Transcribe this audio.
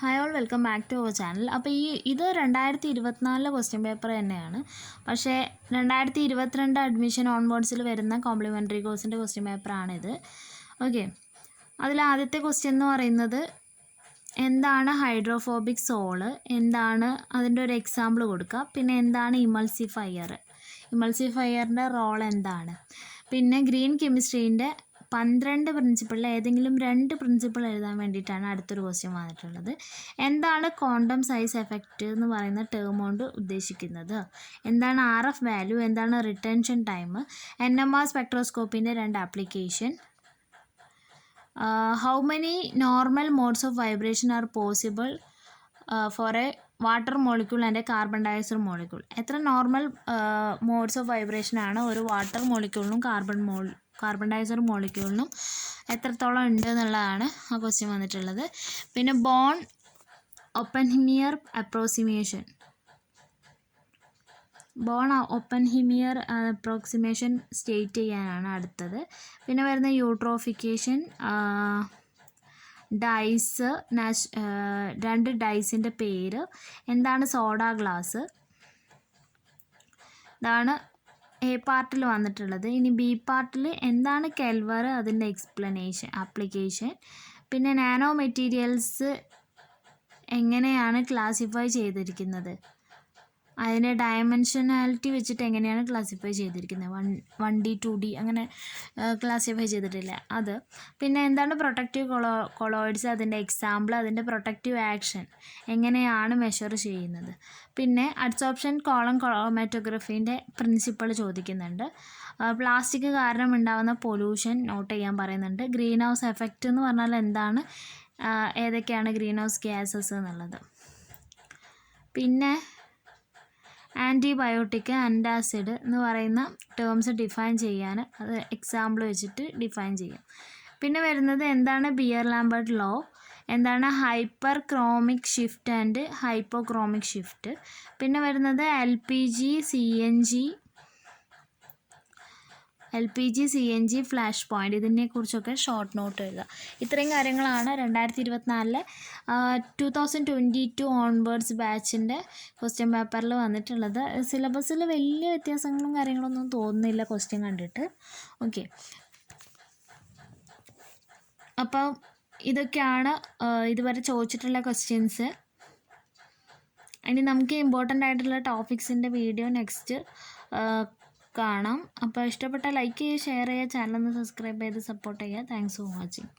Hi all welcome back to our channel. അപ്പോൾ ഇത് 2024 question paper തന്നെയാണ്. പക്ഷേ 2022 അഡ്മിഷൻ ഓൺവേർഡ്സിൽ വരുന്ന കോംപ്ലിമെൻ്ററി കോഴ്സിൻ്റെ ക്വസ്റ്റ്യൻ പേപ്പറാണിത്. ഓക്കെ, അതിൽ ആദ്യത്തെ ക്വസ്റ്റ്യൻ എന്ന് പറയുന്നത് എന്താണ് ഹൈഡ്രോഫോബിക് സോള്, എന്താണ് അതിൻ്റെ ഒരു എക്സാമ്പിൾ കൊടുക്കുക, പിന്നെ എന്താണ് ഇമൾസിഫയറിൻ്റെ റോൾ എന്താണ്, പിന്നെ ഗ്രീൻ കെമിസ്ട്രീൻ്റെ 12 പ്രിൻസിപ്പിളിൽ ഏതെങ്കിലും 2 പ്രിൻസിപ്പിൾ എഴുതാൻ വേണ്ടിയിട്ടാണ് അടുത്തൊരു ക്വസ്റ്റ്യൻ വന്നിട്ടുള്ളത്. എന്താണ് ക്വാണ്ടം സൈസ് എഫക്റ്റ് എന്ന് പറയുന്ന ടേം കൊണ്ട് ഉദ്ദേശിക്കുന്നത്, എന്താണ് RF വാല്യൂ, എന്താണ് retention time, NMR സ്പെക്ട്രോസ്കോപ്പിൻ്റെ 2 application, how many normal modes of vibration R possible for A water molecule and A carbon dioxide molecule. എത്ര നോർമൽ മോഡ്സ് ഓഫ് വൈബ്രേഷനാണ് ഒരു വാട്ടർ മോളിക്യൂളിനും കാർബൺ ഡയോക്സൈഡ് മോളിക്യൂളിനും എത്രത്തോളം ഉണ്ട് എന്നുള്ളതാണ് ആ ക്വസ്റ്റ്യൻ വന്നിട്ടുള്ളത്. പിന്നെ ബോൺ ഒപ്പൻഹിമിയർ അപ്രോക്സിമേഷൻ സ്റ്റേറ്റ് ചെയ്യാനാണ് അടുത്തത്. പിന്നെ വരുന്ന യൂട്രോഫിക്കേഷൻ, ഡൈസ്, 2 ഡൈസിൻ്റെ പേര്, എന്താണ് സോഡാ ഗ്ലാസ്. ഇതാണ് എ പാർട്ടിൽ വന്നിട്ടുള്ളത്. ഇനി ബി പാർട്ടിൽ എന്താണ് കെൽവർ, അതിൻ്റെ ആപ്ലിക്കേഷൻ, പിന്നെ നാനോ മെറ്റീരിയൽസ് എങ്ങനെയാണ് ക്ലാസിഫൈ ചെയ്തിരിക്കുന്നത്, അതിൻ്റെ ഡയമെൻഷനാലിറ്റി വെച്ചിട്ട് എങ്ങനെയാണ് ക്ലാസിഫൈ ചെയ്തിരിക്കുന്നത്, 1D 2D അങ്ങനെ ക്ലാസിഫൈ ചെയ്തിട്ടില്ല അത്. പിന്നെ എന്താണ് പ്രൊട്ടക്റ്റീവ് കൊളോയിഡ്സ്, അതിൻ്റെ എക്സാമ്പിൾ, അതിൻ്റെ പ്രൊട്ടക്റ്റീവ് ആക്ഷൻ എങ്ങനെയാണ് മെഷർ ചെയ്യുന്നത്. പിന്നെ അഡ്സോർപ്ഷൻ കോളം ക്രോമാറ്റോഗ്രഫീൻ്റെ പ്രിൻസിപ്പിൾ ചോദിക്കുന്നുണ്ട്. പ്ലാസ്റ്റിക് കാരണം ഉണ്ടാകുന്ന പൊല്യൂഷൻ നോട്ട് ചെയ്യാൻ പറയുന്നുണ്ട്. ഗ്രീൻ ഹൗസ് എഫക്റ്റ് എന്ന് പറഞ്ഞാൽ എന്താണ്, ഏതൊക്കെയാണ് ഗ്രീൻ ഹൗസ് ഗ്യാസസ് എന്നുള്ളത്. പിന്നെ ആൻറ്റിബയോട്ടിക്, ആൻറ്റാസിഡ് എന്ന് പറയുന്ന ടേംസ് ഡിഫൈൻ ചെയ്യാൻ അത് എക്സാമ്പിൾ വെച്ചിട്ട് ഡിഫൈൻ ചെയ്യും. പിന്നെ വരുന്നത് എന്താണ് ബിയർ-ലാംബർട്ട് ലോ, എന്താണ് hyper chromic shift and hypochromic shift. പിന്നെ വരുന്നത് LPG CNG ഫ്ലാഷ് പോയിൻ്റ്, ഇതിനെക്കുറിച്ചൊക്കെ ഷോർട്ട് നോട്ട് എഴുതുക. ഇത്രയും കാര്യങ്ങളാണ് 2024 2022 ഓൺവേർഡ്സ് ബാച്ചിൻ്റെ ക്വസ്റ്റ്യൻ പേപ്പറിൽ വന്നിട്ടുള്ളത്. സിലബസിൽ വലിയ വ്യത്യാസങ്ങളും കാര്യങ്ങളൊന്നും തോന്നുന്നില്ല ക്വസ്റ്റ്യൻ കണ്ടിട്ട്. ഓക്കെ, അപ്പോൾ ഇതൊക്കെയാണ് ഇതുവരെ ചോദിച്ചിട്ടുള്ള ക്വസ്റ്റ്യൻസ്. ഇനി നമുക്ക് ഇമ്പോർട്ടൻ്റ് ആയിട്ടുള്ള ടോപ്പിക്സിൻ്റെ വീഡിയോ നെക്സ്റ്റ് കാണാം. അപ്പോൾ ഇഷ്ടപ്പെട്ട ലൈക്ക് ചെയ്യുക, ഷെയർ ചെയ്യുക, ചാനൽ ഒന്ന് സബ്സ്ക്രൈബ് ചെയ്ത് സപ്പോർട്ട് ചെയ്യുക. Thanks for watching.